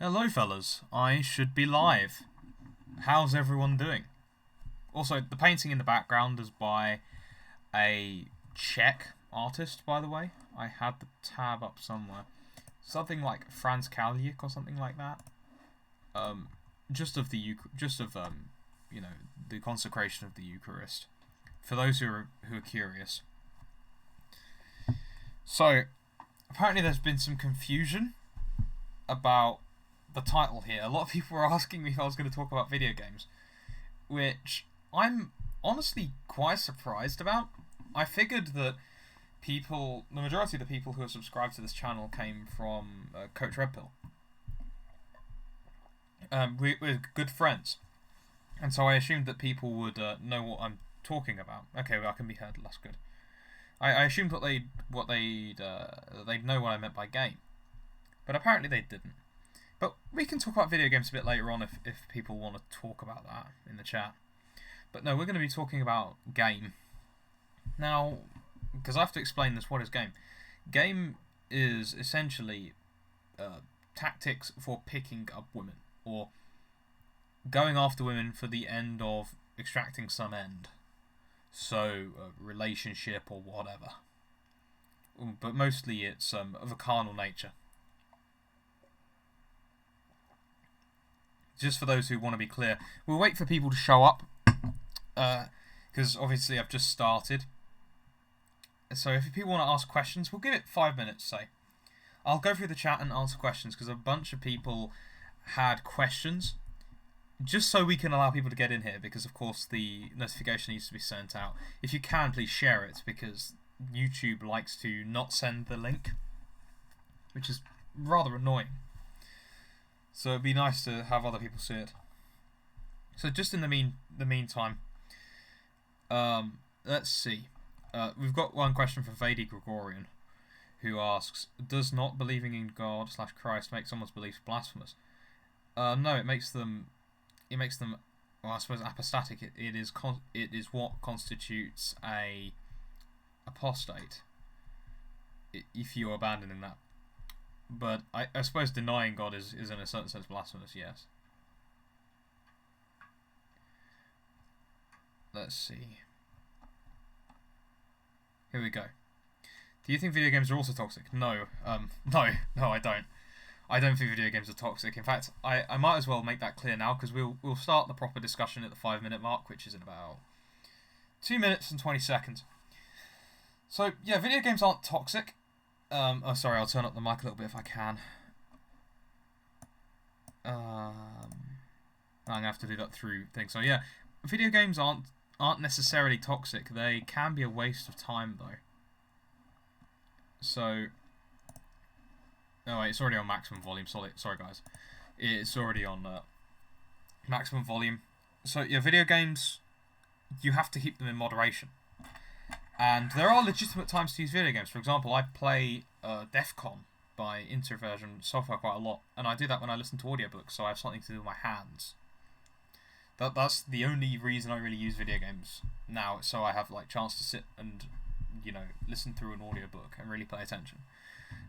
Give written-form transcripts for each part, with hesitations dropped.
Hello fellas, I should be live. How's everyone doing? Also, the painting in the background is by a Czech artist, by the way. I had the tab up somewhere. Something like Franz Kaljik or something like that. Just of the the consecration of the Eucharist. For those who are curious. So, apparently there's been some confusion about the title here. A lot of people were asking me if I was going to talk about video games, which I'm honestly quite surprised about. I figured that the majority of the people who have subscribed to this channel came from Coach Red Pill. We're good friends, and so I assumed that people would know what I'm talking about. Okay, well, I can be heard. That's good. I assumed they'd know what I meant by game, but apparently they didn't. But we can talk about video games a bit later on if people want to talk about that in the chat. But no, we're going to be talking about game. Now, because I have to explain this, what is game? Game is essentially tactics for picking up women, or going after women for the end of extracting some end. So, a relationship or whatever. But mostly it's of a carnal nature. Just for those who want to be clear, we'll wait for people to show up, because obviously I've just started. So if people want to ask questions, we'll give it 5 minutes, say. I'll go through the chat and answer questions, because a bunch of people had questions, just so we can allow people to get in here, because of course the notification needs to be sent out. If you can, please share it, because YouTube likes to not send the link, which is rather annoying. So it'd be nice to have other people see it. So just in the meantime, let's see. We've got one question from Vadi Gregorian, who asks, "Does not believing in God / Christ make someone's beliefs blasphemous?" No, it makes them. Well, I suppose apostatic. It is what constitutes a apostate. If you're abandoning that. But I suppose denying God is in a certain sense blasphemous, yes. Let's see. Here we go. Do you think video games are also toxic? No. No, I don't. I don't think video games are toxic. In fact, I might as well make that clear now, because we'll start the proper discussion at the 5-minute mark, which is in about 2 minutes and 20 seconds. So, yeah, video games aren't toxic. Oh, sorry, I'll turn up the mic a little bit if I can. I'm gonna have to do that through things. So yeah, video games aren't necessarily toxic. They can be a waste of time though. So, oh wait, it's already on maximum volume. Sorry guys, it's already on maximum volume. So yeah, video games, you have to keep them in moderation. And there are legitimate times to use video games. For example, I play Defcon by Introversion software quite a lot, and I do that when I listen to audiobooks, so I have something to do with my hands. That's the only reason I really use video games now, so I have like chance to sit and listen through an audiobook and really pay attention.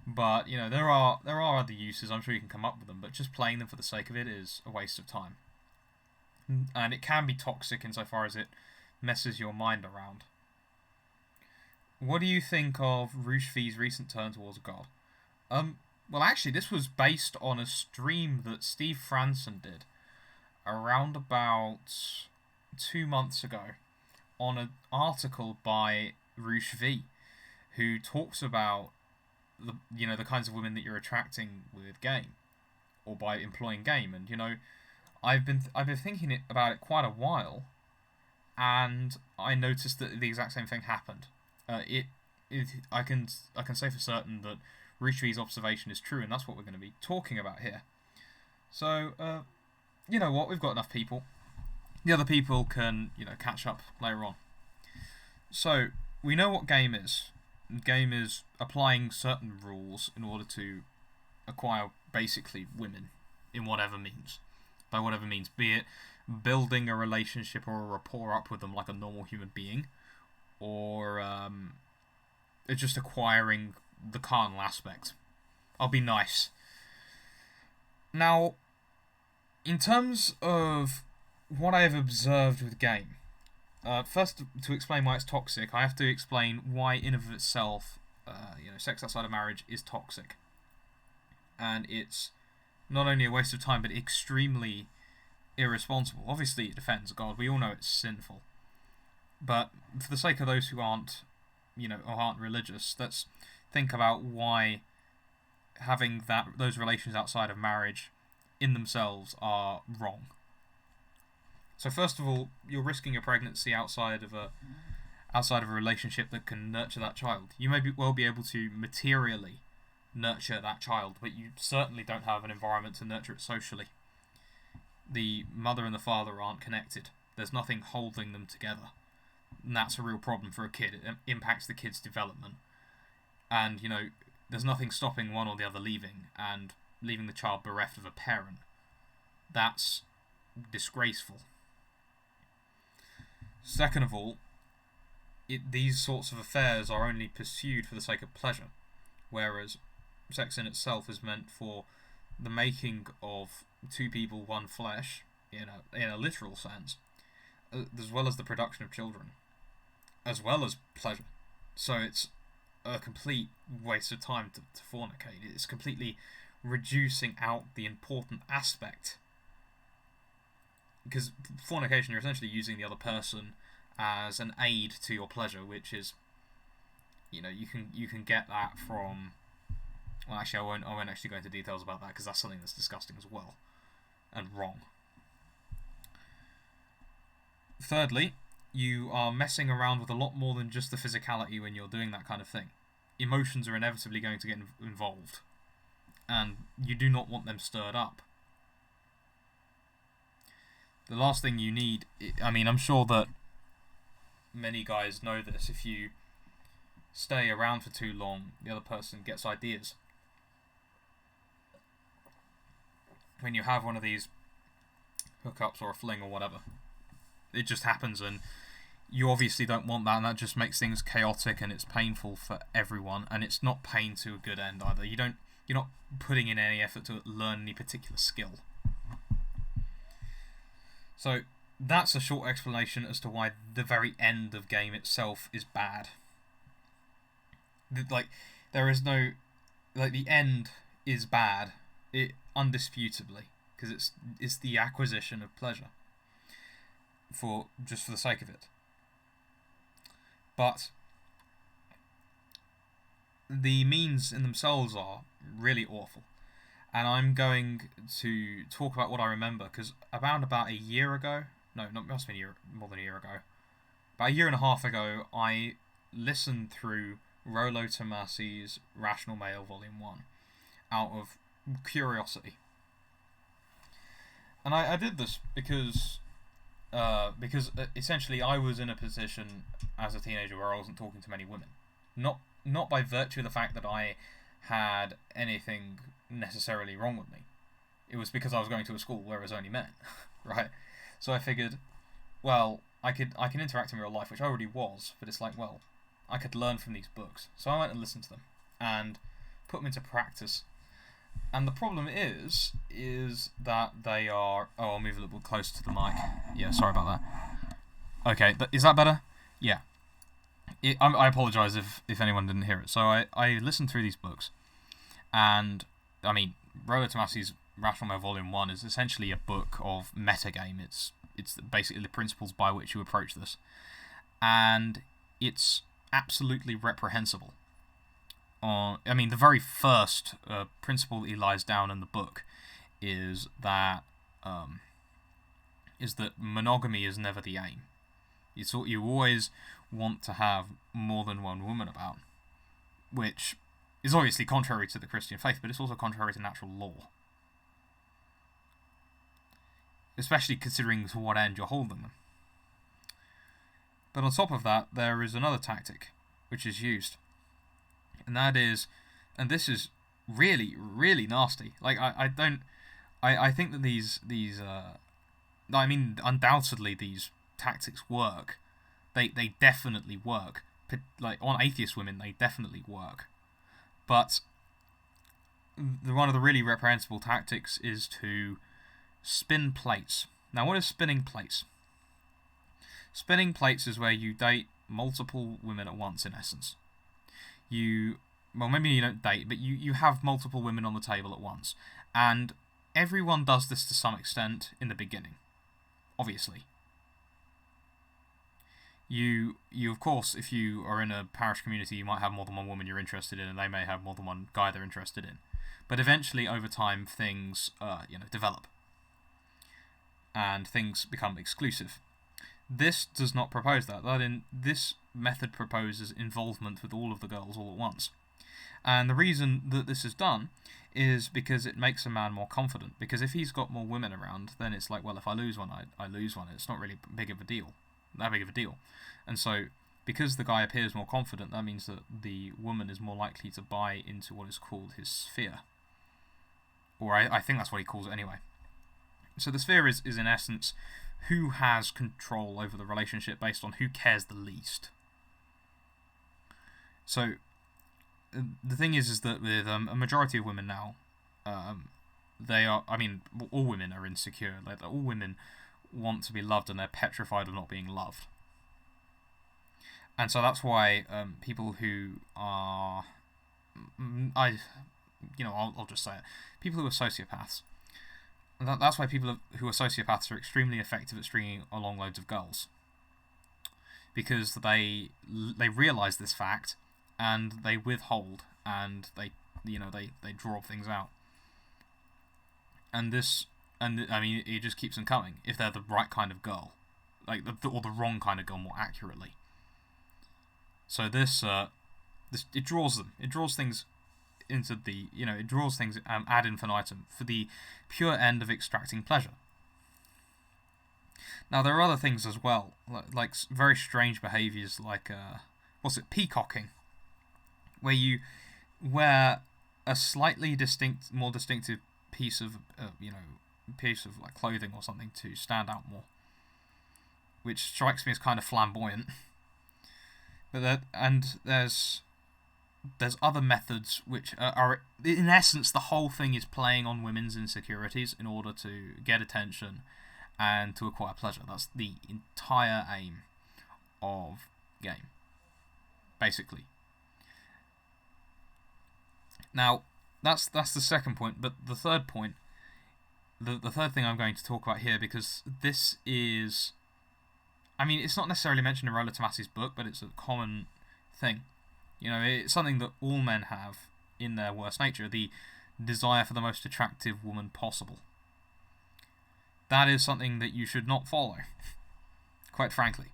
But there are other uses. I'm sure you can come up with them, but just playing them for the sake of it is a waste of time. And it can be toxic insofar as it messes your mind around. What do you think of Rushvi's recent turn towards God? Well, actually, this was based on a stream that Steve Franson did around about 2 months ago on an article by Rushvi, who talks about the kinds of women that you're attracting with game, or by employing game. And I've been thinking about it quite a while, and I noticed that the exact same thing happened. I can say for certain that Rushvi's observation is true, and that's what we're going to be talking about here. So, you know what? We've got enough people. The other people can, catch up later on. So, we know what game is. Game is applying certain rules in order to acquire, basically, women in whatever means. By whatever means, be it building a relationship or a rapport up with them like a normal human being, or it's just acquiring the carnal aspect. I'll be nice. Now, in terms of what I have observed with game, first to explain why it's toxic, I have to explain why, in and of itself, sex outside of marriage is toxic, and it's not only a waste of time but extremely irresponsible. Obviously, it offends God. We all know it's sinful, but for the sake of those who aren't, or aren't religious, let's think about why having those relations outside of marriage in themselves are wrong. So first of all, you're risking a pregnancy outside of a relationship that can nurture that child. You may well be able to materially nurture that child, but you certainly don't have an environment to nurture it socially. The mother and the father aren't connected. There's nothing holding them together. And that's a real problem for a kid. It impacts the kid's development. And, there's nothing stopping one or the other leaving, and leaving the child bereft of a parent. That's disgraceful. Second of all, these sorts of affairs are only pursued for the sake of pleasure, whereas sex in itself is meant for the making of two people, one flesh, in a literal sense, as well as the production of children, as well as pleasure. So it's a complete waste of time to fornicate. It's completely reducing out the important aspect. Because fornication, you're essentially using the other person as an aid to your pleasure, which is, you can get that from. Well, actually, I won't actually go into details about that because that's something that's disgusting as well, and wrong. Thirdly, you are messing around with a lot more than just the physicality when you're doing that kind of thing. Emotions are inevitably going to get involved, and you do not want them stirred up. The last thing you need, I'm sure that many guys know this, if you stay around for too long, the other person gets ideas. When you have one of these hookups or a fling or whatever, it just happens, and you obviously don't want that, and that just makes things chaotic, and it's painful for everyone, and it's not pain to a good end either. You're not putting in any effort to learn any particular skill. So that's a short explanation as to why the very end of game itself is bad. There is no, the end is bad, undisputably, because it's the acquisition of pleasure for the sake of it. But the means in themselves are really awful. And I'm going to talk about what I remember, because about a year ago, no, it must have been more than a year ago, about a year and a half ago, I listened through Rollo Tomassi's Rational Male Volume 1 out of curiosity. And I did this because essentially I was in a position as a teenager where I wasn't talking to many women. Not by virtue of the fact that I had anything necessarily wrong with me. It was because I was going to a school where it was only men, right? So I figured, well, I can interact in real life, which I already was, but it's like, well, I could learn from these books. So I went and listened to them and put them into practice. And the problem is that they are... Oh, I'll move a little closer to the mic. Yeah, sorry about that. Okay, is that better? Yeah. I apologise if anyone didn't hear it. So I listened through these books, and Rollo Tomassi's Rational Male Volume 1 is essentially a book of metagame. It's basically the principles by which you approach this, and it's absolutely reprehensible. The very first principle that he lies down in the book is that monogamy is never the aim. You always want to have more than one woman about, which is obviously contrary to the Christian faith, but it's also contrary to natural law. Especially considering to what end you're holding them. But on top of that, there is another tactic which is used. And that is, and this is really, really nasty. I think that these undoubtedly these tactics work. They definitely work. On atheist women, they definitely work. But one of the really reprehensible tactics is to spin plates. Now, what is spinning plates? Spinning plates is where you date multiple women at once, in essence. Well, maybe you don't date, but you have multiple women on the table at once. And everyone does this to some extent in the beginning, obviously. You of course, if you are in a parish community, you might have more than one woman you're interested in, and they may have more than one guy they're interested in. But eventually, over time, things develop, and things become exclusive. This does not propose that. This method proposes involvement with all of the girls all at once. And the reason that this is done is because it makes a man more confident. Because if he's got more women around, then it's like, well, if I lose one, I lose one. It's not really that big of a deal. And so, because the guy appears more confident, that means that the woman is more likely to buy into what is called his sphere. Or I think that's what he calls it anyway. So the sphere is in essence who has control over the relationship based on who cares the least. So the thing is that with a majority of women now, they are. I mean, all women are insecure. Like, all women want to be loved, and they're petrified of not being loved. And so that's why people who are, I'll just say it. People who are sociopaths. That's why people who are sociopaths are extremely effective at stringing along loads of girls, because they realise this fact, and they withhold, and they draw things out, and I mean, it just keeps them coming if they're the right kind of girl, or the wrong kind of girl, more accurately. So this it draws them. It draws things into the it draws things ad infinitum for the pure end of extracting pleasure. Now there are other things as well, like very strange behaviours, like peacocking, where you wear a slightly more distinctive piece of like clothing or something to stand out more, which strikes me as kind of flamboyant. But there's other methods which are in essence, the whole thing is playing on women's insecurities in order to get attention and to acquire pleasure. That's the entire aim of game, basically. Now, that's the second point, but the third point, the third thing I'm going to talk about here, because this is, I mean, it's not necessarily mentioned in Rollo Tomassi's book, but it's a common thing. It's something that all men have in their worst nature, the desire for the most attractive woman possible. That is something that you should not follow, quite frankly.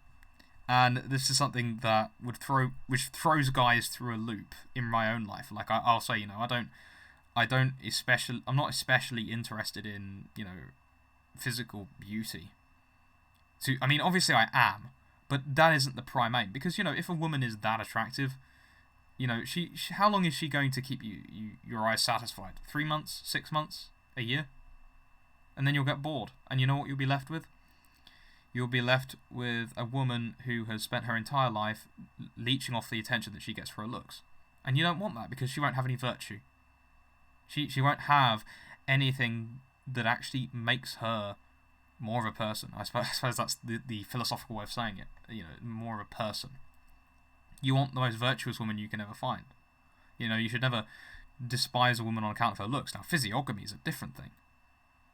And this is something that which throws guys through a loop in my own life. Like I'll say, I'm not especially interested in, physical beauty. I mean, obviously I am, but that isn't the prime aim. Because, if a woman is that attractive, she how long is she going to keep your eyes satisfied? 3 months? 6 months? A year? And then you'll get bored. And you know what you'll be left with? You'll be left with a woman who has spent her entire life leeching off the attention that she gets for her looks. And you don't want that, because she won't have any virtue. She won't have anything that actually makes her more of a person. I suppose that's the philosophical way of saying it. More of a person. You want the most virtuous woman you can ever find. You should never despise a woman on account of her looks. Now, physiognomy is a different thing.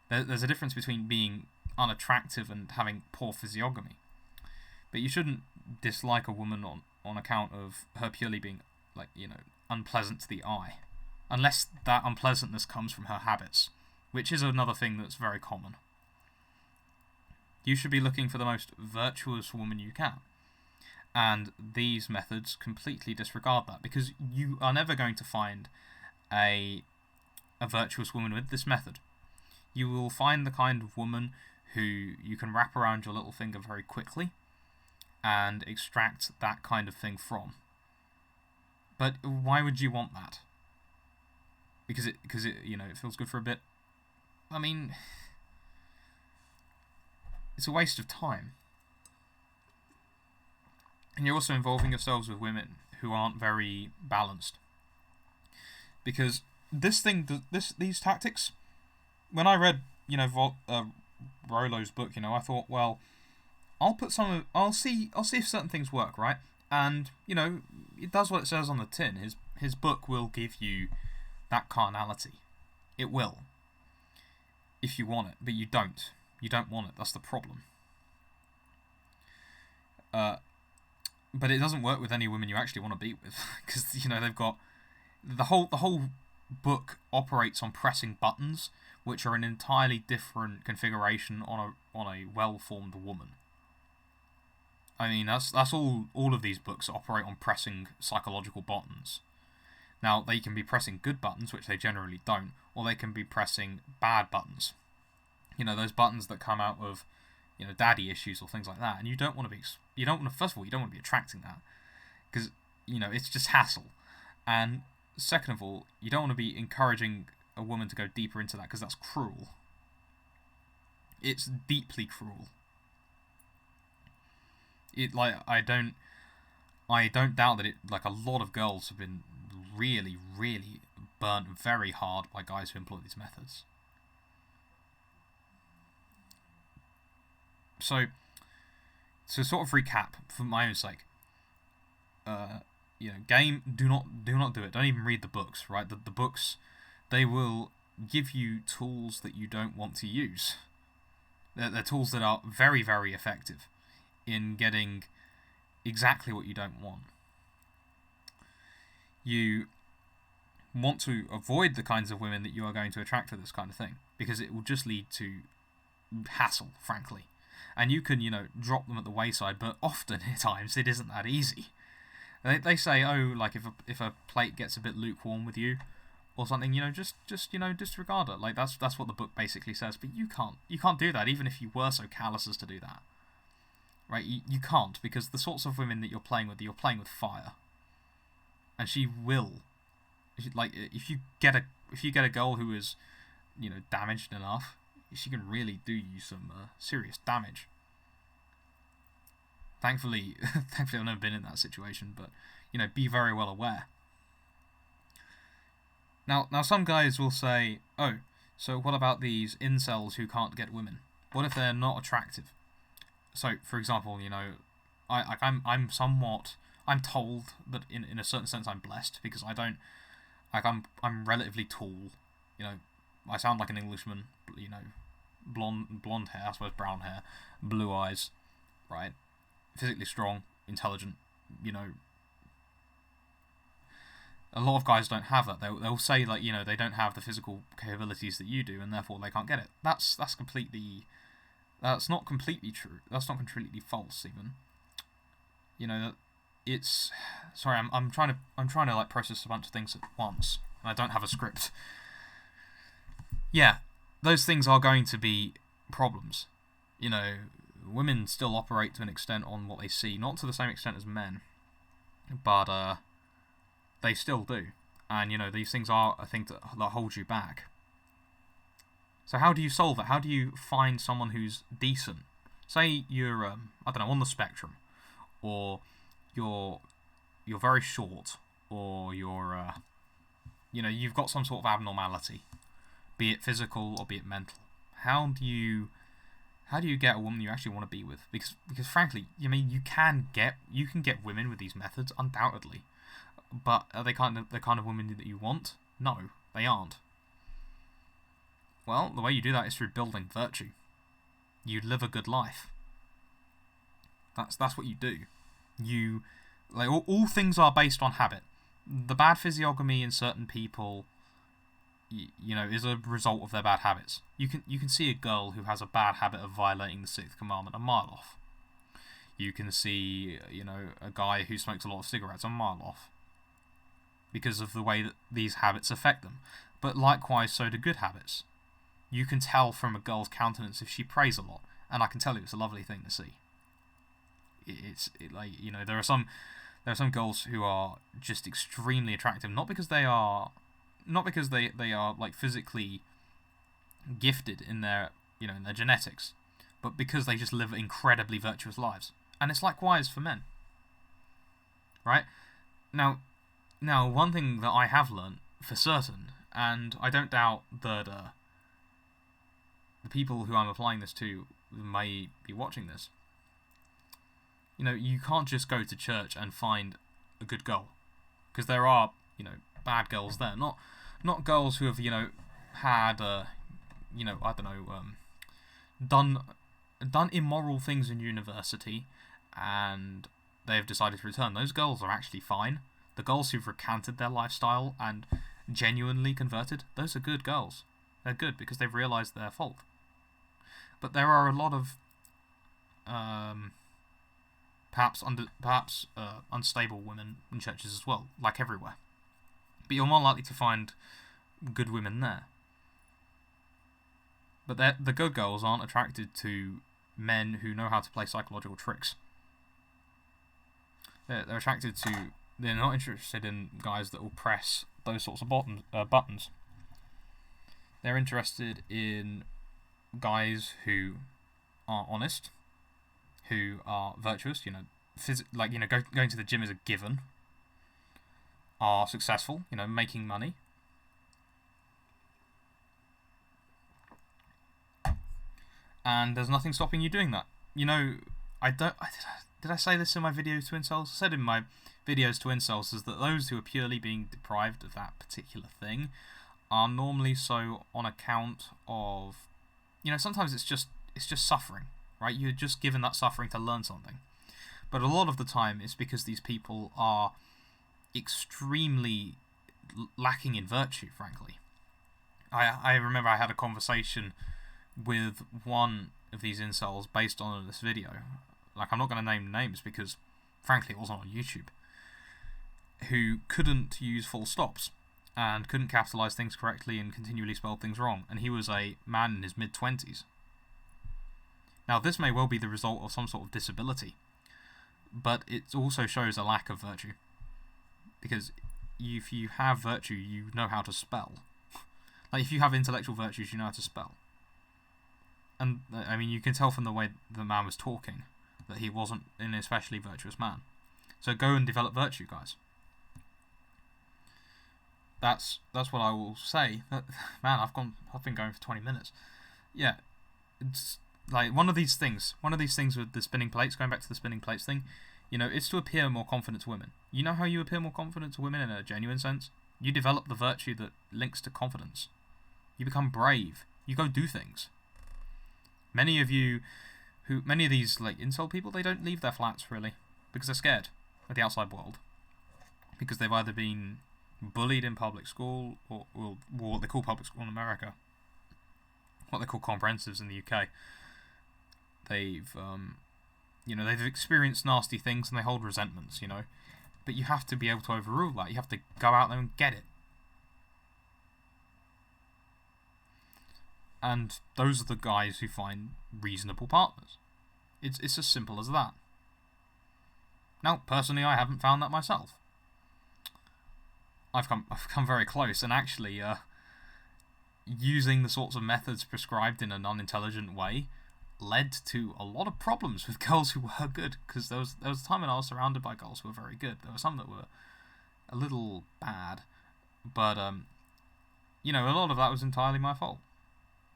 There's a difference between being unattractive and having poor physiognomy. But you shouldn't dislike a woman on account of her purely being, unpleasant to the eye. Unless that unpleasantness comes from her habits, which is another thing that's very common. You should be looking for the most virtuous woman you can. And these methods completely disregard that, because you are never going to find a virtuous woman with this method. You will find the kind of woman who you can wrap around your little finger very quickly and extract that kind of thing from. But why would you want that? Because it feels good for a bit. I mean, it's a waste of time. And you're also involving yourselves with women who aren't very balanced. Because these tactics, when I read, Rollo's book, I thought, well, I'll see if certain things work, right? And, it does what it says on the tin. His book will give you that carnality. It will. If you want it, but you don't. You don't want it. That's the problem. But it doesn't work with any women you actually want to be with, because they've got the whole book operates on pressing buttons, which are an entirely different configuration on a well-formed woman. I mean, that's all of these books operate on pressing psychological buttons. Now, they can be pressing good buttons, which they generally don't, or they can be pressing bad buttons. Those buttons that come out of, daddy issues or things like that, and you don't want to be. First of all, you don't want to be attracting that, because it's just hassle, and second of all, you don't want to be encouraging a woman to go deeper into that, because that's cruel. It's deeply cruel. I don't doubt that a lot of girls have been really, really burnt very hard by guys who employ these methods. So sort of recap for my own sake. Game, do not do it. Don't even read the books, right? The books, they will give you tools that you don't want to use. They're tools that are very, very effective in getting exactly what you don't want. You want to avoid the kinds of women that you are going to attract for this kind of thing, because it will just lead to hassle, frankly. And you can, drop them at the wayside, but often at times it isn't that easy. They say, if a plate gets a bit lukewarm with you or something, just disregard it. That's what the book basically says. But you can't do that, even if you were so callous as to do that. Right? You can't, because the sorts of women that you're playing with fire. And she will, if you get a girl who is, damaged enough, she can really do you some serious damage. Thankfully, I've never been in that situation, but be very well aware. Now, some guys will say, "Oh, so what about these incels who can't get women? What if they're not attractive?" So, for example, I'm told that in a certain sense I'm blessed, because I'm relatively tall. I sound like an Englishman. Blonde hair, I suppose brown hair, blue eyes, right? Physically strong, intelligent. A lot of guys don't have that. They'll say they don't have the physical capabilities that you do, and therefore they can't get it. That's not completely true. That's not completely false even. It's sorry. I'm trying to process a bunch of things at once, and I don't have a script. Yeah, those things are going to be problems. Women still operate to an extent on what they see, not to the same extent as men, but they still do. And these things are a thing that hold you back. So how do you solve it? How do you find someone who's decent? Say you're on the spectrum, or you're very short, or you've got some sort of abnormality, be it physical or be it mental. How do you get a woman you actually want to be with? Because frankly, you can get women with these methods, undoubtedly. But are they the kind of women that you want? No, they aren't. Well, the way you do that is through building virtue. You live a good life. That's what you do. All things are based on habit. The bad physiognomy in certain people, is a result of their bad habits. You can see a girl who has a bad habit of violating the sixth commandment a mile off. You can see, a guy who smokes a lot of cigarettes a mile off, because of the way that these habits affect them. But likewise, so do good habits. You can tell from a girl's countenance if she prays a lot, and I can tell you it's a lovely thing to see. There are some girls who are just extremely attractive, not because they are physically gifted in their in their genetics, but because they just live incredibly virtuous lives. And it's likewise for men. Right? Now one thing that I have learned for certain, And I don't doubt that the people who I'm applying this to may be watching this. You know, you can't just go to church and find a good girl, because there are, you know, bad girls there. Not girls who have, you know, had, you know, I don't know, done immoral things in university, and they've decided to return. Those girls are actually fine. The girls who've recanted their lifestyle and genuinely converted, those are good girls. They're good because they've realised their fault. But there are a lot of perhaps unstable women in churches as well, like everywhere. But you're more likely to find good women there. But the good girls aren't attracted to men who know how to play psychological tricks. They're attracted to... They're not interested in guys that will press those sorts of buttons. They're interested in guys who are honest, who are virtuous, you know, going to the gym is a given, are successful, you know, making money. And there's nothing stopping you doing that. You know, did I say this in my videos to incels? I said in my videos to incels is that those who are purely being deprived of that particular thing are normally so on account of, you know, sometimes it's just suffering, right? You're just given that suffering to learn something. But a lot of the time it's because these people are extremely lacking in virtue, frankly. I remember I had a conversation with one of these incels based on this video. Like, I'm not going to name names because, frankly, it wasn't on YouTube. Who couldn't use full stops and couldn't capitalise things correctly and continually spelled things wrong. And he was a man in his mid-20s. Now, this may well be the result of some sort of disability, but it also shows a lack of virtue. Because if you have virtue, you know how to spell. Like, if you have intellectual virtues, you know how to spell. And, I mean, you can tell from the way the man was talking that he wasn't an especially virtuous man. So go and develop virtue, guys. That's what I will say. Man, I've been going for 20 minutes. Yeah, it's like one of these things with the spinning plates, going back to the spinning plates thing, you know, it's to appear more confident to women. You know how you appear more confident to women in a genuine sense? You develop the virtue that links to confidence. You become brave. You go do things. Many of these like incel people, they don't leave their flats really because they're scared of the outside world, because they've either been bullied in public school or what they call public school in America, what they call comprehensives in the UK. They've they've experienced nasty things and they hold resentments, you know. But you have to be able to overrule that. You have to go out there and get it. And those are the guys who find reasonable partners. It's as simple as that. Now, personally, I haven't found that myself. I've come very close, and actually, using the sorts of methods prescribed in an unintelligent way led to a lot of problems with girls who were good. Because there was a time when I was surrounded by girls who were very good. There were some that were a little bad, but a lot of that was entirely my fault.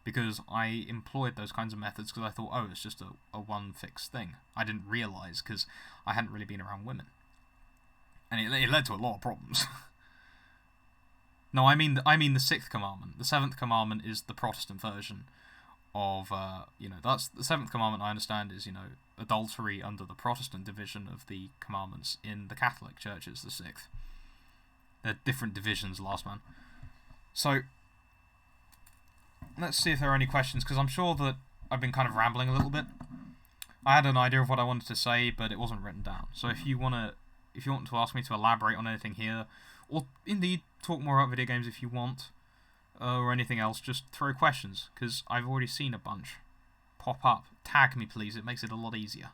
Because I employed those kinds of methods because I thought, oh, it's just a one-fixed thing. I didn't realise because I hadn't really been around women. And it led to a lot of problems. No, I mean the sixth commandment. The seventh commandment is the Protestant version of, that's the seventh commandment. I understand is, adultery under the Protestant division of the commandments. In the Catholic Church, it's the sixth. They're different divisions, last man. So let's see if there are any questions, because I'm sure that I've been kind of rambling a little bit. I had an idea of what I wanted to say, but it wasn't written down. So if you want to ask me to elaborate on anything here, or indeed talk more about video games if you want, or anything else, just throw questions, because I've already seen a bunch pop up. Tag me, please. It makes it a lot easier.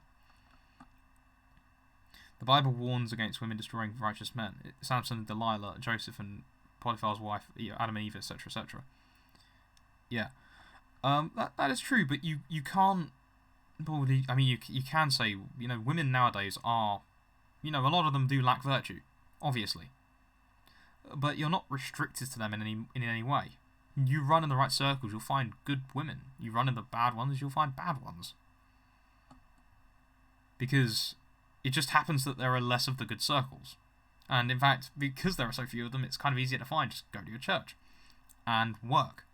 The Bible warns against women destroying righteous men. Samson and Delilah, Joseph and Potiphar's wife, Adam and Eve, etc., etc. Yeah, that is true, but you can't. Well, I mean, you can say, women nowadays are, a lot of them do lack virtue, obviously. but you're not restricted to them in any way. You run in the right circles, you'll find good women. You run in the bad ones, you'll find bad ones. Because it just happens that there are less of the good circles. And in fact, because there are so few of them, it's kind of easier to find. Just go to your church and work.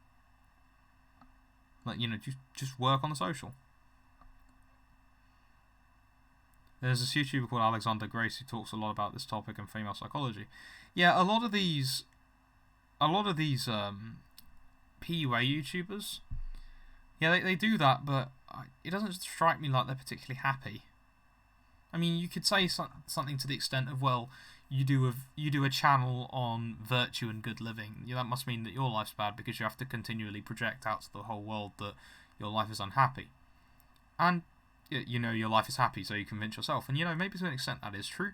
Like, just work on the social. There's this YouTuber called Alexander Grace who talks a lot about this topic and female psychology. Yeah, a lot of these PUA YouTubers, yeah, they do that, but it doesn't strike me like they're particularly happy. I mean, you could say something to the extent of, well, you do a channel on virtue and good living. Yeah, that must mean that your life's bad because you have to continually project out to the whole world that your life is unhappy. And, your life is happy, so you convince yourself. And, maybe to an extent that is true.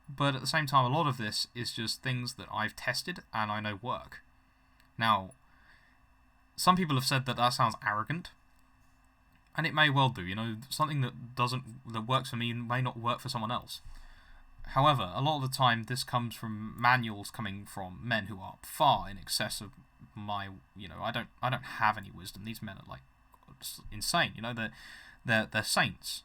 But at the same time, a lot of this is just things that I've tested and I know work. Now, some people have said that sounds arrogant. And it may well do, something that works for me may not work for someone else. However, a lot of the time this comes from manuals coming from men who are far in excess of my, I don't have any wisdom. These men are like insane, they're saints.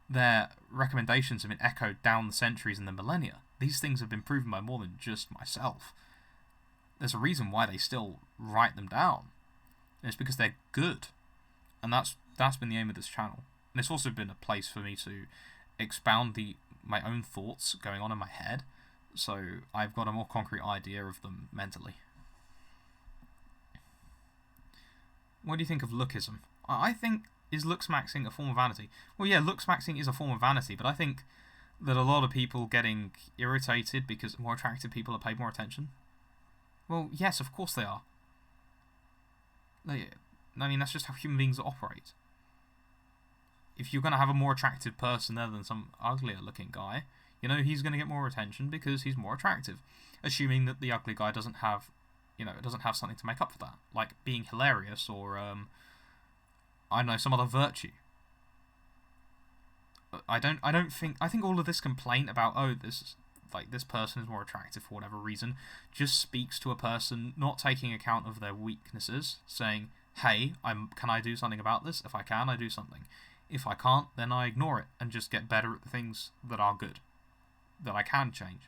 Their recommendations have been echoed down the centuries and the millennia. These things have been proven by more than just myself. There's a reason why they still write them down. And it's because they're good. And that's been the aim of this channel. And it's also been a place for me to expound my own thoughts going on in my head, so I've got a more concrete idea of them mentally. What do you think of lookism? I think, is looks maxing a form of vanity? Well, yeah, looks maxing is a form of vanity, but I think that a lot of people getting irritated because more attractive people are paid more attention. Well, yes, of course they are. I mean, that's just how human beings operate. If you're going to have a more attractive person there than some uglier looking guy, he's going to get more attention because he's more attractive. Assuming that the ugly guy doesn't have something to make up for that. Like being hilarious or, I don't know, some other virtue. I think all of this complaint about, this person is more attractive for whatever reason, just speaks to a person not taking account of their weaknesses, saying, hey, can I do something about this? If I can, I do something. If I can't, then I ignore it and just get better at the things that are good, that I can change.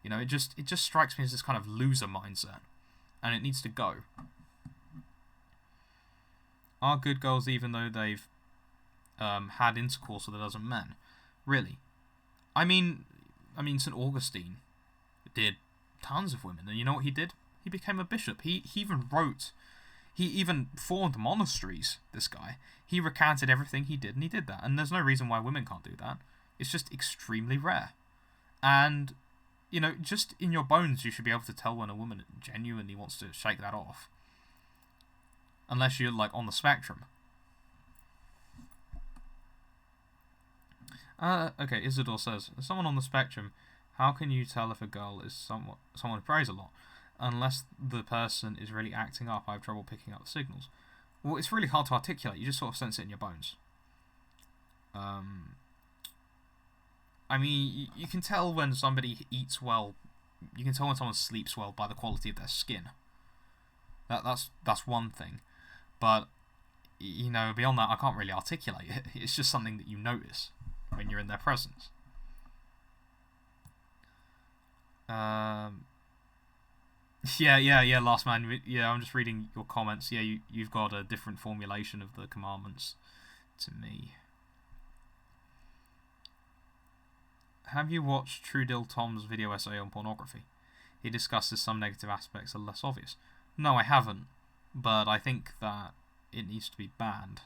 It just strikes me as this kind of loser mindset, and it needs to go. Are good girls even though they've had intercourse with a dozen men? Really? I mean, St. Augustine did tons of women, and you know what he did? He became a bishop. He even formed monasteries, this guy. He recanted everything he did, and he did that. And there's no reason why women can't do that. It's just extremely rare. And, just in your bones, you should be able to tell when a woman genuinely wants to shake that off. Unless you're, on the spectrum. Okay, Isidore says, as someone on the spectrum, how can you tell if a girl is someone who prays a lot? Unless the person is really acting up, I have trouble picking up the signals. Well, it's really hard to articulate. You just sort of sense it in your bones. I mean, you can tell when somebody eats well. You can tell when someone sleeps well by the quality of their skin. That's one thing. But, beyond that, I can't really articulate it. It's just something that you notice when you're in their presence. Yeah, last man. Yeah, I'm just reading your comments. Yeah, you've got a different formulation of the commandments to me. Have you watched True Dill Tom's video essay on pornography? He discusses some negative aspects that are less obvious. No, I haven't, but I think that it needs to be banned.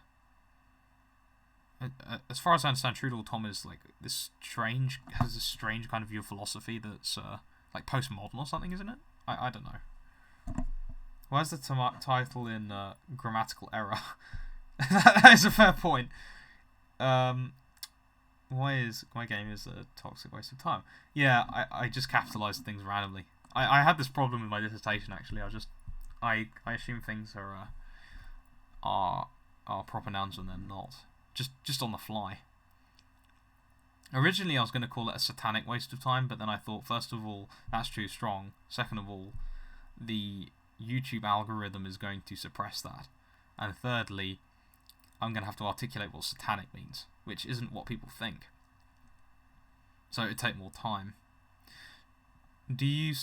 As far as I understand, True Dill Tom is has this strange kind of view of philosophy that's postmodern or something, isn't it? I don't know. Why is the title in grammatical error? That is a fair point. Why is my game is a toxic waste of time? Yeah, I just capitalized things randomly. I had this problem with my dissertation actually. I assume things are proper nouns when they're not. Just on the fly. Originally, I was going to call it a satanic waste of time, but then I thought, first of all, that's too strong. Second of all, the YouTube algorithm is going to suppress that. And thirdly, I'm going to have to articulate what satanic means, which isn't what people think. So it'd take more time. Do you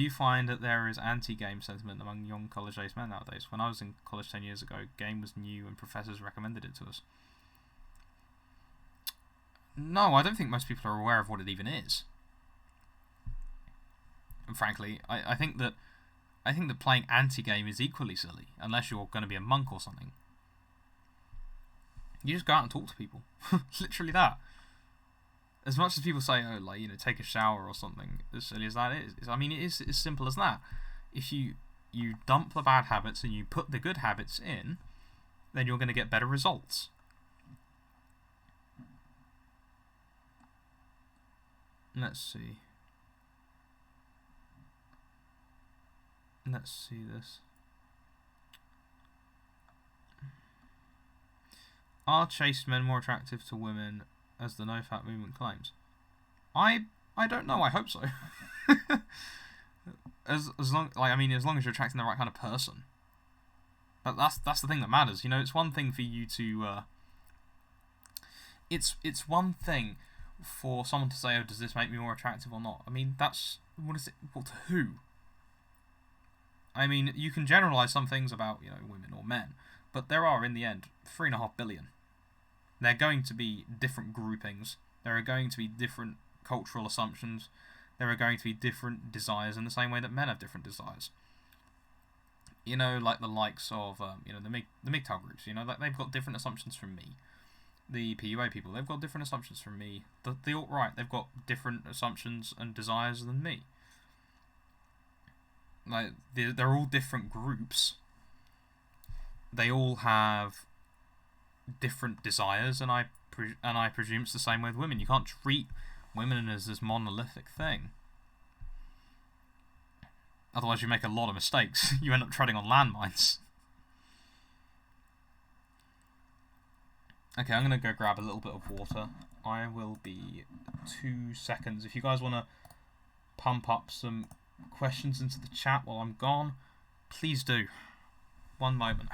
find that there is anti-game sentiment among young college-aged men nowadays? When I was in college 10 years ago, game was new and professors recommended it to us. No, I don't think most people are aware of what it even is. And frankly, I think that playing anti-game is equally silly, unless you're going to be a monk or something. You just go out and talk to people. Literally that. As much as people say, oh, like, you know, take a shower or something, as silly as that is, I mean, it is as simple as that. If you dump the bad habits and you put the good habits in, then you're going to get better results. Let's see. Let's see this. Are chaste men more attractive to women, as the no-fat movement claims? I don't know. I hope so. as long as long as you're attracting the right kind of person. But that's the thing that matters. You know, it's one thing for you to. It's one thing for someone to say, "Oh, does this make me more attractive or not?" I mean, that's what is it? Well, to who? I mean, you can generalize some things about, you know, women or men, but there are in the end 3.5 billion. There are going to be different groupings. There are going to be different cultural assumptions. There are going to be different desires in the same way that men have different desires. You know, like the likes of you know, the MGTOW groups. You know, like they've got different assumptions from me. The PUA people, they've got different assumptions from me. The alt-right, they've got different assumptions and desires than me. Like, they're all different groups. They all have different desires, and I presume it's the same with women. You can't treat women as this monolithic thing. Otherwise, you make a lot of mistakes. You end up treading on landmines. Okay, I'm going to go grab a little bit of water. I will be 2 seconds. If you guys want to pump up some questions into the chat while I'm gone, please do. One moment.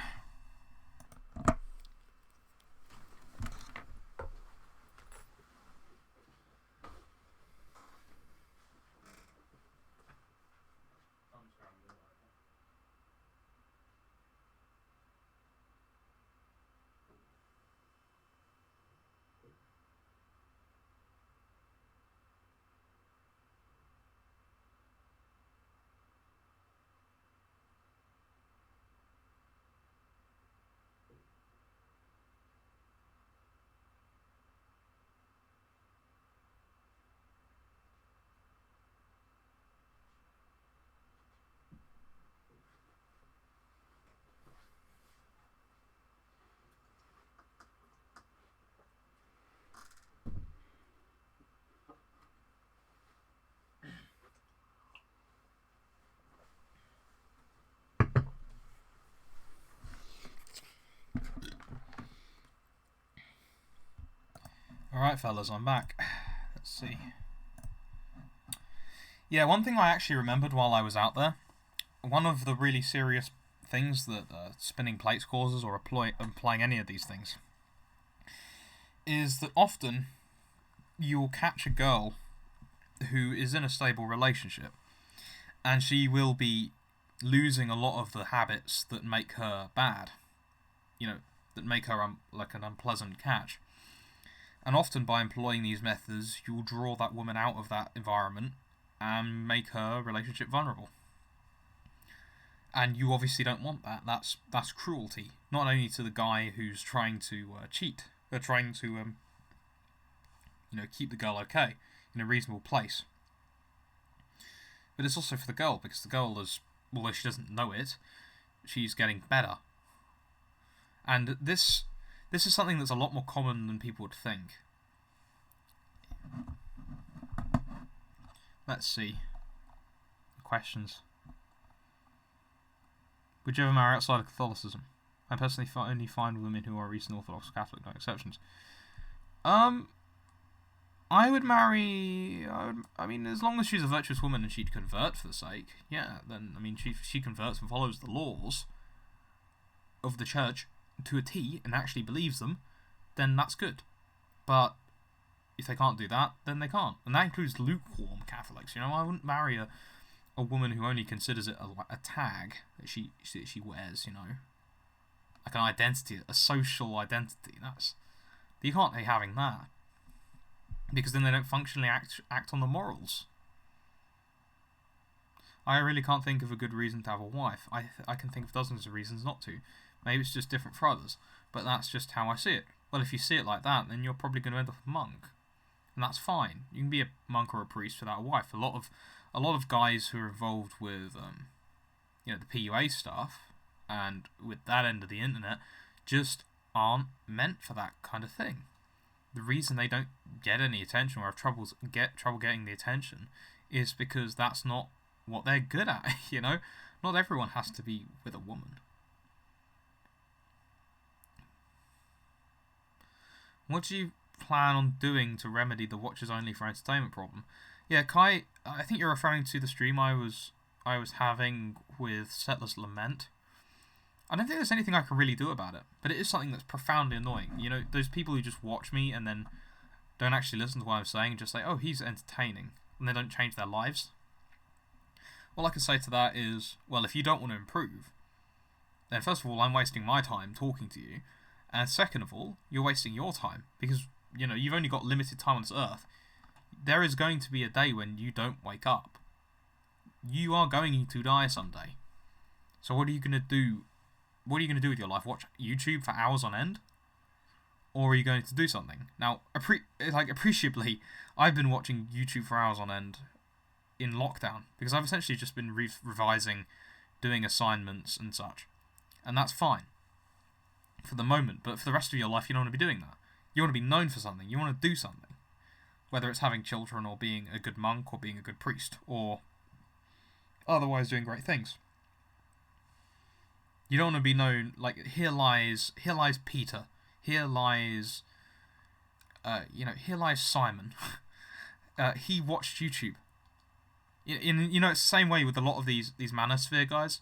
Alright, fellas, I'm back. Let's see. Yeah, one thing I actually remembered while I was out there, one of the really serious things that spinning plates causes, or applying any of these things, is that often you'll catch a girl who is in a stable relationship, and she will be losing a lot of the habits that make her bad. You know, that make her like an unpleasant catch. And often by employing these methods, you'll draw that woman out of that environment and make her relationship vulnerable. And you obviously don't want that. That's cruelty. Not only to the guy who's trying to cheat, they're trying to you know, keep the girl okay in a reasonable place. But it's also for the girl, because the girl is, although she doesn't know it, she's getting better. And this is something that's a lot more common than people would think. Let's see. Questions. Would you ever marry outside of Catholicism? I personally only find women who are Eastern Orthodox Catholic, no exceptions. I I would marry. I mean, as long as she's a virtuous woman and she'd convert for the sake, yeah. Then I mean, she converts and follows the laws of the church to a T and actually believes them, then that's good. But if they can't do that, then they can't, and that includes lukewarm Catholics. You know, I wouldn't marry a woman who only considers it a tag that she wears. You know, like an identity, a social identity. You can't be having that. Because then they don't functionally act on the morals. I really can't think of a good reason to have a wife. I can think of dozens of reasons not to. Maybe it's just different for others, but that's just how I see it. Well, if you see it like that, then you're probably going to end up a monk, and that's fine. You can be a monk or a priest without a wife. A lot of guys who are involved with the PUA stuff and with that end of the internet just aren't meant for that kind of thing. The reason they don't get any attention or have trouble getting the attention is because that's not what they're good at, you know? Not everyone has to be with a woman. What do you plan on doing to remedy the watchers only for entertainment problem? Yeah, Kai, I think you're referring to the stream I was having with Settler's Lament. I don't think there's anything I can really do about it, but it is something that's profoundly annoying. You know, those people who just watch me and then don't actually listen to what I'm saying and just say, oh, he's entertaining, and they don't change their lives. All I can say to that is, well, if you don't want to improve, then first of all, I'm wasting my time talking to you, and second of all, you're wasting your time, because, you know, you've only got limited time on this earth. There is going to be a day when you don't wake up. You are going to die someday. So what are you going to do? What are you going to do with your life? Watch YouTube for hours on end? Or are you going to do something? Now, appreciably, I've been watching YouTube for hours on end in lockdown, because I've essentially just been revising, doing assignments and such. And that's fine for the moment, but for the rest of your life, you don't want to be doing that. You want to be known for something. You want to do something. Whether it's having children, or being a good monk, or being a good priest, or otherwise doing great things. You don't want to be known, like, here lies Peter, here lies Simon. He watched YouTube. You know, it's the same way with a lot of these manosphere guys.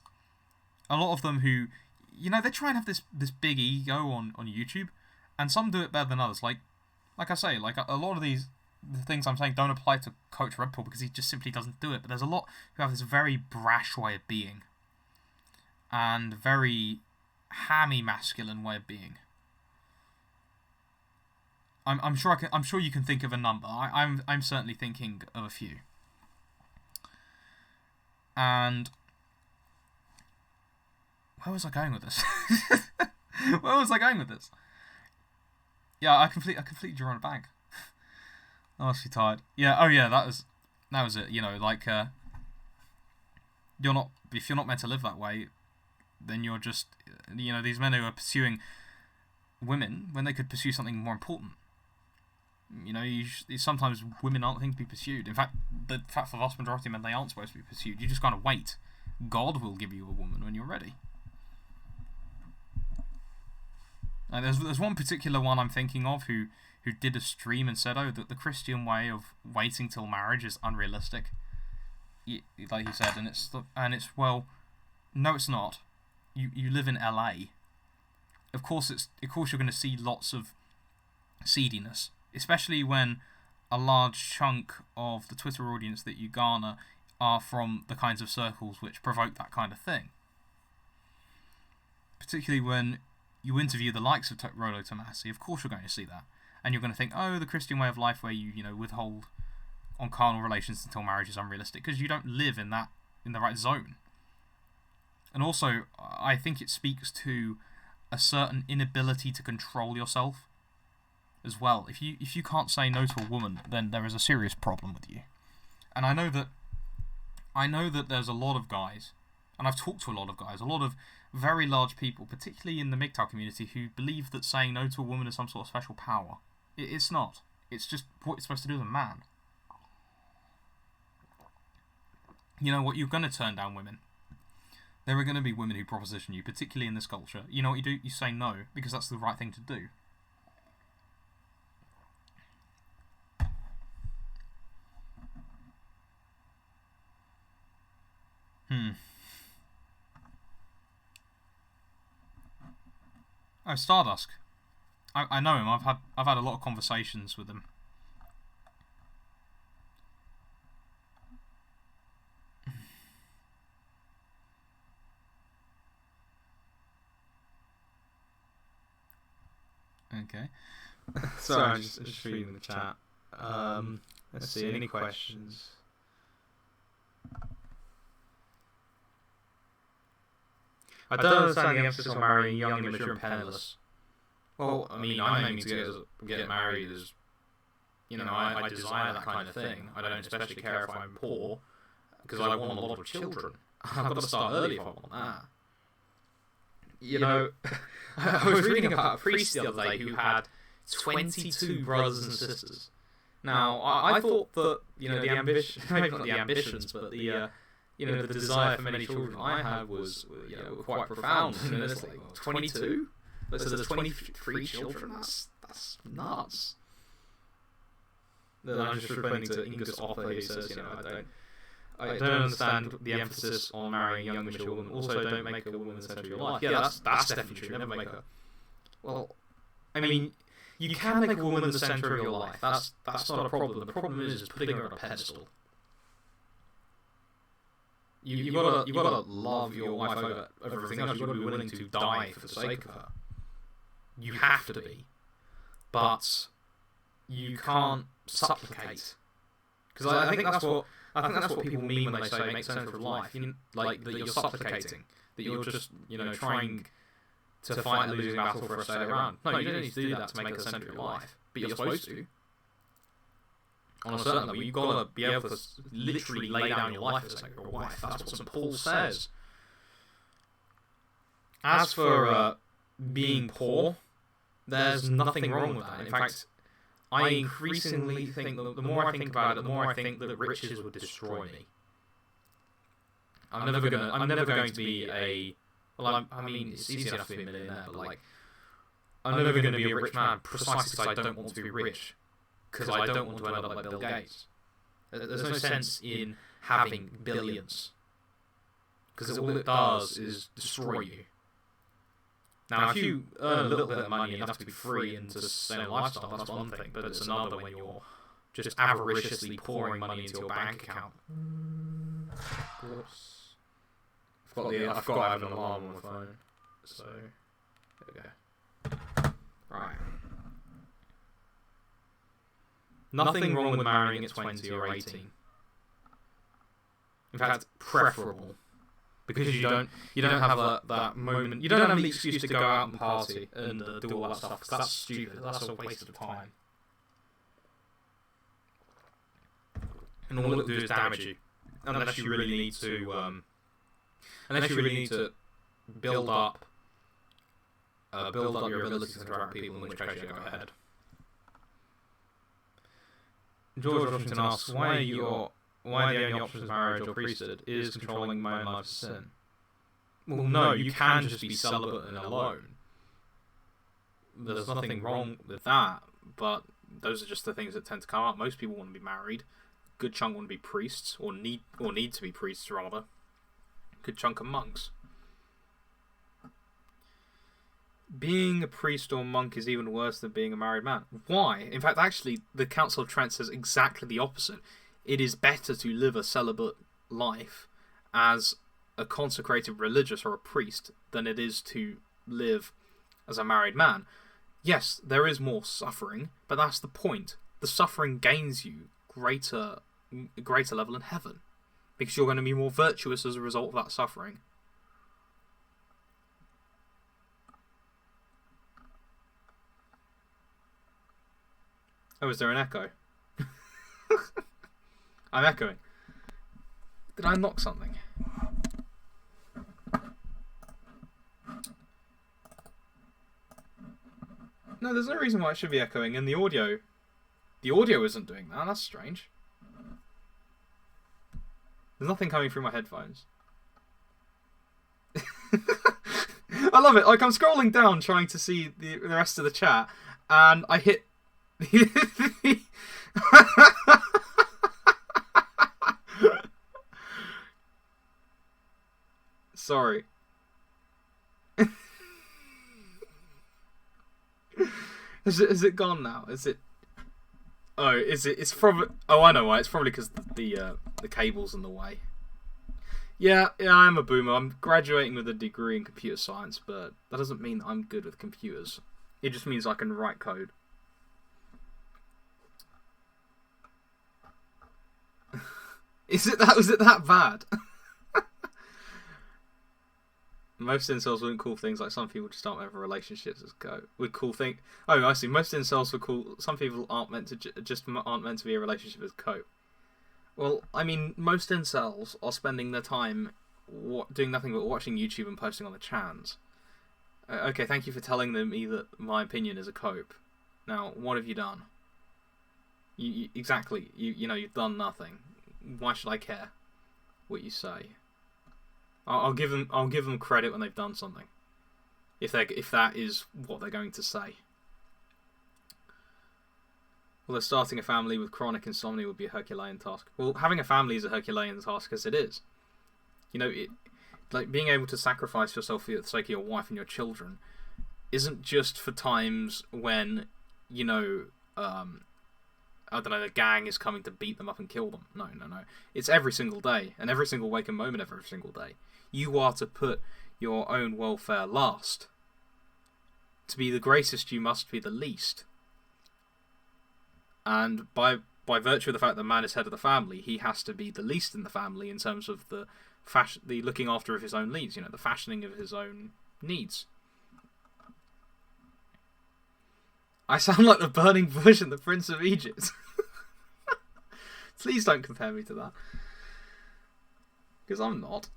A lot of them who, you know, they try and have this big ego on YouTube, and some do it better than others. Like I say, like a lot of the things I'm saying don't apply to Coach Red Bull because he just simply doesn't do it. But there's a lot who have this very brash way of being, and very hammy masculine way of being. I'm sure you can think of a number. I'm certainly thinking of a few. And where was I going with this? Where was I going with this? Yeah, I completely drew on a bag. I must be tired. Yeah. Oh yeah. That was it. You know, like if you're not meant to live that way, then you're just, you know, these men who are pursuing women when they could pursue something more important. You know, sometimes women aren't things to be pursued. In fact, for the vast majority of men, they aren't supposed to be pursued. You just kind of wait. God will give you a woman when you're ready. There's one particular one I'm thinking of who did a stream and said, oh, that the Christian way of waiting till marriage is unrealistic. Like he said, and it's well, no, it's not. You live in LA. Of course you're going to see lots of seediness, especially when a large chunk of the Twitter audience that you garner are from the kinds of circles which provoke that kind of thing. Particularly when you interview the likes of Rollo Tomassi, of course you're going to see that. And you're going to think, oh, the Christian way of life where you withhold on carnal relations until marriage is unrealistic, because you don't live in the right zone. And also, I think it speaks to a certain inability to control yourself as well. If you can't say no to a woman, then there is a serious problem with you. And I know that there's a lot of guys, and I've talked to a lot of guys, a lot of very large people, particularly in the MGTOW community, who believe that saying no to a woman is some sort of special power. It's not. It's just what you're supposed to do as a man. You know what? You're going to turn down women. There are going to be women who proposition you, particularly in this culture. You know what you do? You say no, because that's the right thing to do. Oh, Stardusk. I know him. I've had a lot of conversations with him. Okay. Sorry, I'm just reading the chat. Let's see, any questions? I don't understand the emphasis on marrying young, immature, and penniless. Well, I mean, I'm aiming to get married as, you know, I desire that kind of thing. I don't especially care if I'm poor, because I want a lot of children. I've got to start early if I want that. You know, I was reading about a priest the other day who had 22 brothers and sisters. Now, I thought that, you know, the ambition, maybe not the ambitions, but the, you know, the desire for many children I had was, you know, quite profound. You know, it's like, 22? So there's 23 children? That's nuts. Then I'm just referring to Ingus Offer, who says, you know, I don't understand the emphasis on marrying young, mature women. Also, don't make a woman the centre of your life. Yeah, that's definitely true. Never make her. Well, I mean, you can make a woman the centre of your life. That's not a problem. The problem is putting her on a pedestal. You gotta love your wife over everything else. You gotta be willing to die for the sake of her. You have to be, but you can't supplicate. Because I think that's what people mean when they say make sense of life. You know, like that you're supplicating, that you're just, you know, trying to fight a losing battle for a stay around. No, you don't need to do that to make it the centre of your life, but you're supposed to. On a certain level, you've got to be able to literally lay down your life for the sake of your wife. That's what St. Paul says. As for being poor, there's nothing wrong with that. In fact, I increasingly think that the more I think about it, the more I think that riches would destroy me. I'm never going to be a... Well, I mean, it's easy enough to be a millionaire, but like, I'm never going to be a rich man precisely because I don't want to be rich. Because I don't want to end up like Bill Gates. There's no sense in having billions. Because all it does is destroy you. Now, if you earn a little bit of money enough to be free and to sustain a lifestyle, that's one thing. But it's another when you're just avariciously pouring money into your bank account. Whoops. I've got to have an alarm on my phone. So, there we go. Right. Nothing wrong with marrying at 20 or 18. In fact, preferable. Because you don't have that moment. You don't have the excuse to go out and party and do all that stuff. Because that's stupid. That's a waste of time. And all it'll do is damage you. Unless you really need to... build up your ability to interact with people, in which case you go ahead. George Washington asks, why the only options marriage or priesthood is controlling my own life as sin? Well, no, you can just be celibate and alone. There's nothing wrong with that, but those are just the things that tend to come up. Most people want to be married. Good chunk want to be priests, or need to be priests rather. Good chunk of monks. Being a priest or monk is even worse than being a married man. Why? In fact, actually, the Council of Trent says exactly the opposite. It is better to live a celibate life as a consecrated religious or a priest than it is to live as a married man. Yes, there is more suffering, but that's the point. The suffering gains you greater level in heaven, because you're going to be more virtuous as a result of that suffering. Oh, is there an echo? I'm echoing. Did I knock something? No, there's no reason why it should be echoing, and the audio isn't doing that. That's strange. There's nothing coming through my headphones. I love it. Like, I'm scrolling down trying to see the rest of the chat, and I hit... Sorry. Is it gone now? Is it? Oh, is it? It's probably. Oh, I know why. It's probably because the cable's in the way. Yeah, I'm a boomer. I'm graduating with a degree in computer science, but that doesn't mean that I'm good with computers. It just means I can write code. Was it that bad? Most incels wouldn't call things like some people just aren't meant for relationships as go. Would call thing. Oh, I see. Most incels would call some people aren't meant to aren't meant to be a relationship as cope. Well, I mean, most incels are spending their time doing nothing but watching YouTube and posting on the chans. Okay, thank you for telling me that my opinion is a cope. Now, what have you done? Exactly. You've done nothing. Why should I care what you say? I'll give them credit when they've done something. If that is what they're going to say. Although starting a family with chronic insomnia would be a Herculean task. Well, having a family is a Herculean task as it is. Like being able to sacrifice yourself for the sake of your wife and your children isn't just for times when, I don't know, the gang is coming to beat them up and kill them. No. It's every single day, and every single waking moment of every single day. You are to put your own welfare last. To be the greatest, you must be the least. And by virtue of the fact that man is head of the family, he has to be the least in the family in terms of the looking after of his own needs, the fashioning of his own needs. I sound like the burning bush and the Prince of Egypt. Please don't compare me to that. Because I'm not.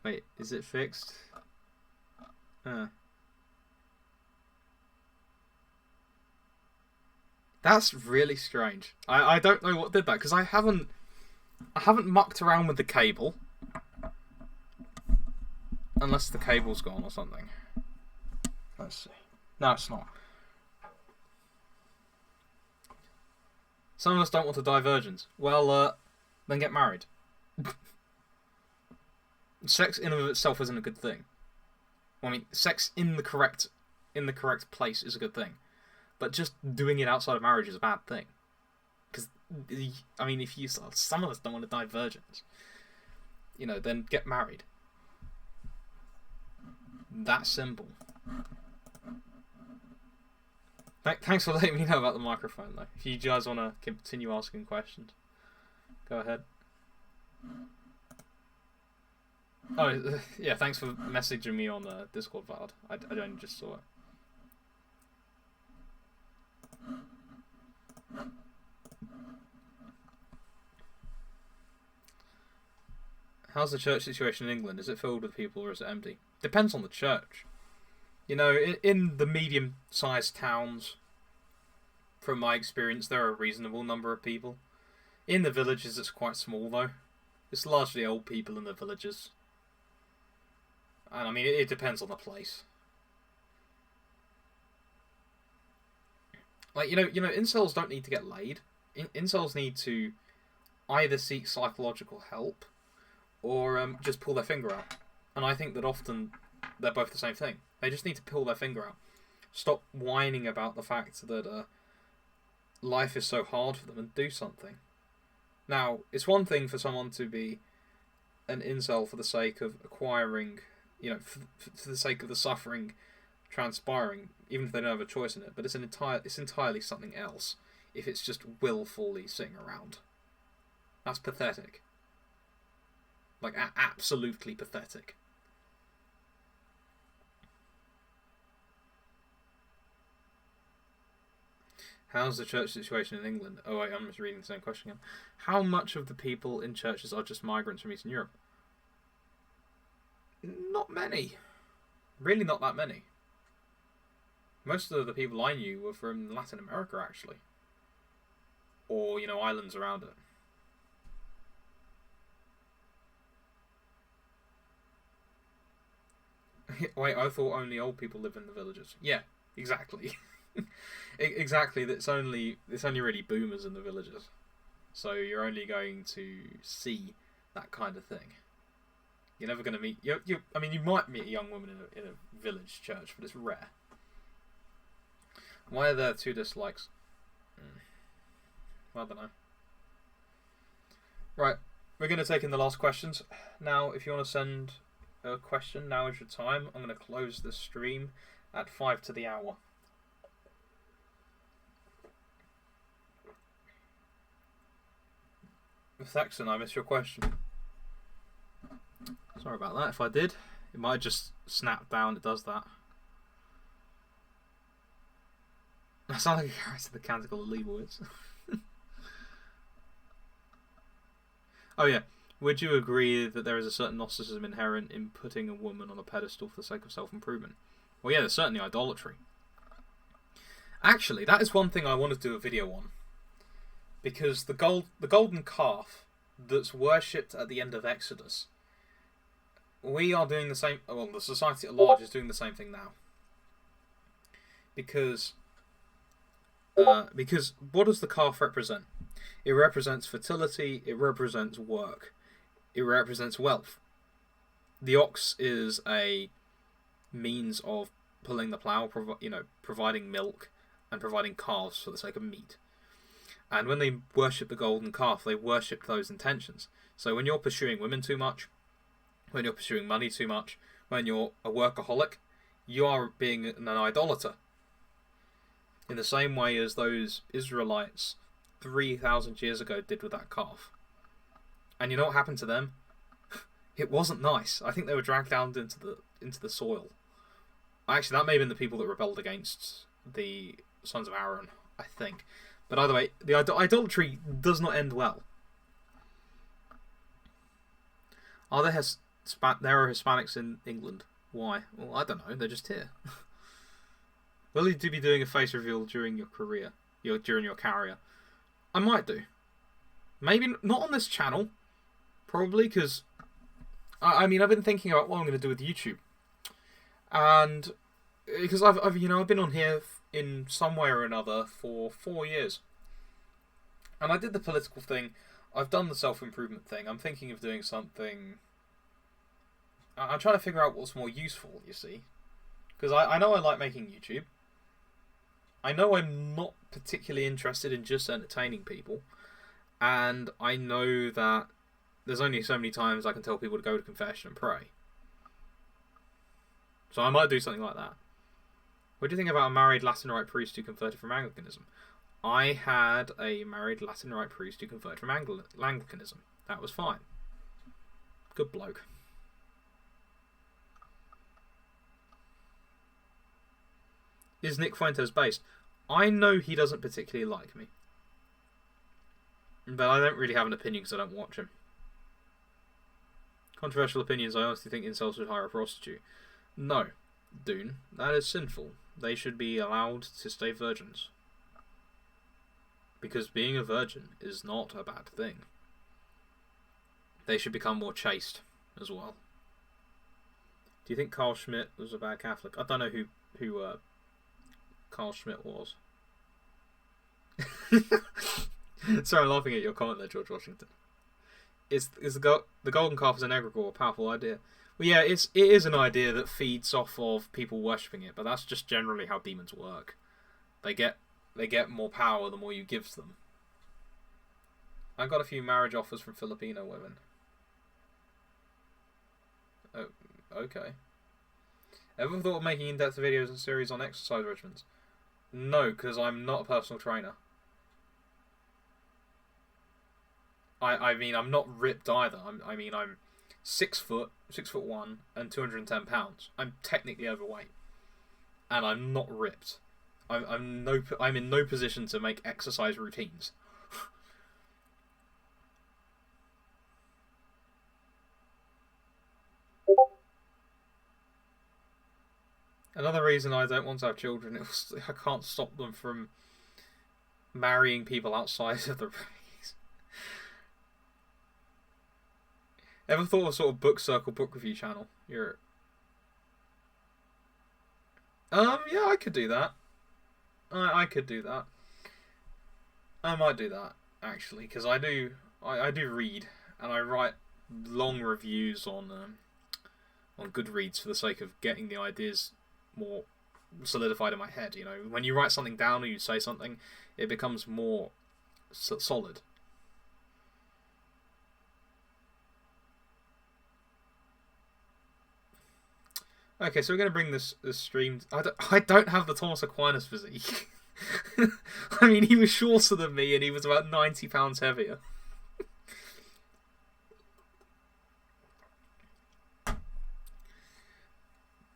Wait, is it fixed? That's really strange. I don't know what did that, because I haven't mucked around with the cable. Unless the cable's gone or something. Let's see. No, it's not. Some of us don't want a divergence. Well, then get married. Sex in and of itself isn't a good thing. Well, I mean, sex in the correct place is a good thing. But just doing it outside of marriage is a bad thing. Because, I mean, some of us don't want a divergence. Then get married. That simple. Thanks for letting me know about the microphone, though. If you guys want to continue asking questions, go ahead. Oh, yeah, thanks for messaging me on Discord, Vard. I only just saw it. How's the church situation in England? Is it filled with people or is it empty? Depends on the church. In the medium-sized towns, from my experience, there are a reasonable number of people. In the villages, it's quite small, though. It's largely old people in the villages. And, I mean, it depends on the place. Like, incels don't need to get laid. Incels need to either seek psychological help or just pull their finger out. And I think that often they're both the same thing. They just need to pull their finger out. Stop whining about the fact that life is so hard for them and do something. Now, it's one thing for someone to be an incel for the sake of acquiring, for the sake of the suffering transpiring, even if they don't have a choice in it. But it's entirely something else if it's just willfully sitting around. That's pathetic. Like, absolutely pathetic. How's the church situation in England? Oh wait, I'm just reading the same question again. How much of the people in churches are just migrants from Eastern Europe? Not many. Really not that many. Most of the people I knew were from Latin America, actually. Or, islands around it. Wait, I thought only old people live in the villages. Yeah, exactly. Exactly. It's only really boomers in the villages. So you're only going to see that kind of thing. You're never going to meet... I mean, you might meet a young woman in a village church, but it's rare. Why are there 2 dislikes? I don't know. Right, we're going to take in the last questions. Now, if you want to send a question, now is your time. I'm going to close the stream at 5 to the hour. Thaxton, I missed your question. Sorry about that. If I did, it might just snap down. It does that. I sound like a character in the Canticle of Leibowitz. Oh yeah. Would you agree that there is a certain Gnosticism inherent in putting a woman on a pedestal for the sake of self-improvement? Well, yeah, there's certainly idolatry. Actually, that is one thing I want to do a video on. Because the golden calf that's worshipped at the end of Exodus, we are doing the same... Well, the society at large is doing the same thing now. Because what does the calf represent? It represents fertility, it represents work, it represents wealth. The ox is a means of pulling the plough, providing milk, and providing calves for the sake of meat. And when they worship the golden calf, they worship those intentions. So when you're pursuing women too much, when you're pursuing money too much, when you're a workaholic, you are being an idolater. In the same way as those Israelites 3,000 years ago did with that calf. And you know what happened to them? It wasn't nice. I think they were dragged down into the soil. Actually, that may have been the people that rebelled against the sons of Aaron, I think. But either way, the idolatry does not end well. Are there there are Hispanics in England? Why? Well, I don't know. They're just here. Will you be doing a face reveal during your career? During your carrier? I might do. Maybe not on this channel. Probably because... I mean, I've been thinking about what I'm going to do with YouTube. And... Because I've been on here in some way or another for 4 years. And I did the political thing. I've done the self-improvement thing. I'm thinking of doing something... I'm trying to figure out what's more useful, you see. Because I know I like making YouTube. I know I'm not particularly interested in just entertaining people. And I know that there's only so many times I can tell people to go to confession and pray. So I might do something like that. What do you think about a married Latin Rite priest who converted from Anglicanism? I had a married Latin Rite priest who converted from Anglicanism. That was fine. Good bloke. Is Nick Fuentes based? I know he doesn't particularly like me. But I don't really have an opinion because I don't watch him. Controversial opinions, I honestly think incels should hire a prostitute. No, Dune. That is sinful. They should be allowed to stay virgins. Because being a virgin is not a bad thing. They should become more chaste as well. Do you think Carl Schmitt was a bad Catholic? I don't know who Carl Schmitt was. Sorry, I'm laughing at your comment there, George Washington. Is the golden calf as an egregore a powerful idea? Well, yeah, it is an idea that feeds off of people worshipping it, but that's just generally how demons work. They get more power the more you give them. I got a few marriage offers from Filipino women. Oh, okay. Ever thought of making in-depth videos and series on exercise regimens? No, because I'm not a personal trainer. I mean, I'm not ripped either. I'm 6 foot, 6'1", and 210 pounds. I'm technically overweight, and I'm not ripped. I'm in no position to make exercise routines. Another reason I don't want to have children is I can't stop them from marrying people outside of the race. Ever thought of sort of book circle, book review channel? Yeah, I could do that. I could do that. I might do that actually, because I do read and I write long reviews on Goodreads for the sake of getting the ideas more solidified in my head. You know, when you write something down or you say something, it becomes more solid. Okay, so we're going to bring this stream... I don't have the Thomas Aquinas physique. I mean, he was shorter than me and he was about 90 pounds heavier.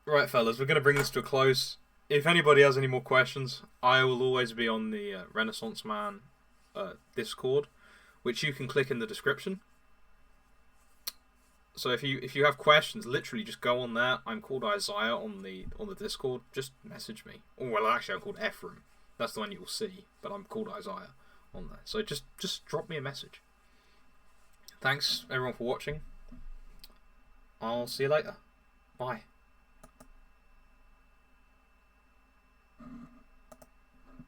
Right, fellas, we're going to bring this to a close. If anybody has any more questions, I will always be on the Renaissance Man Discord, which you can click in the description. So if you have questions, literally just go on there. I'm called Isaiah on the Discord. Just message me. Oh, well, actually, I'm called Ephraim. That's the one you'll see, but I'm called Isaiah on there. So just drop me a message. Thanks everyone for watching. I'll see you later. Bye.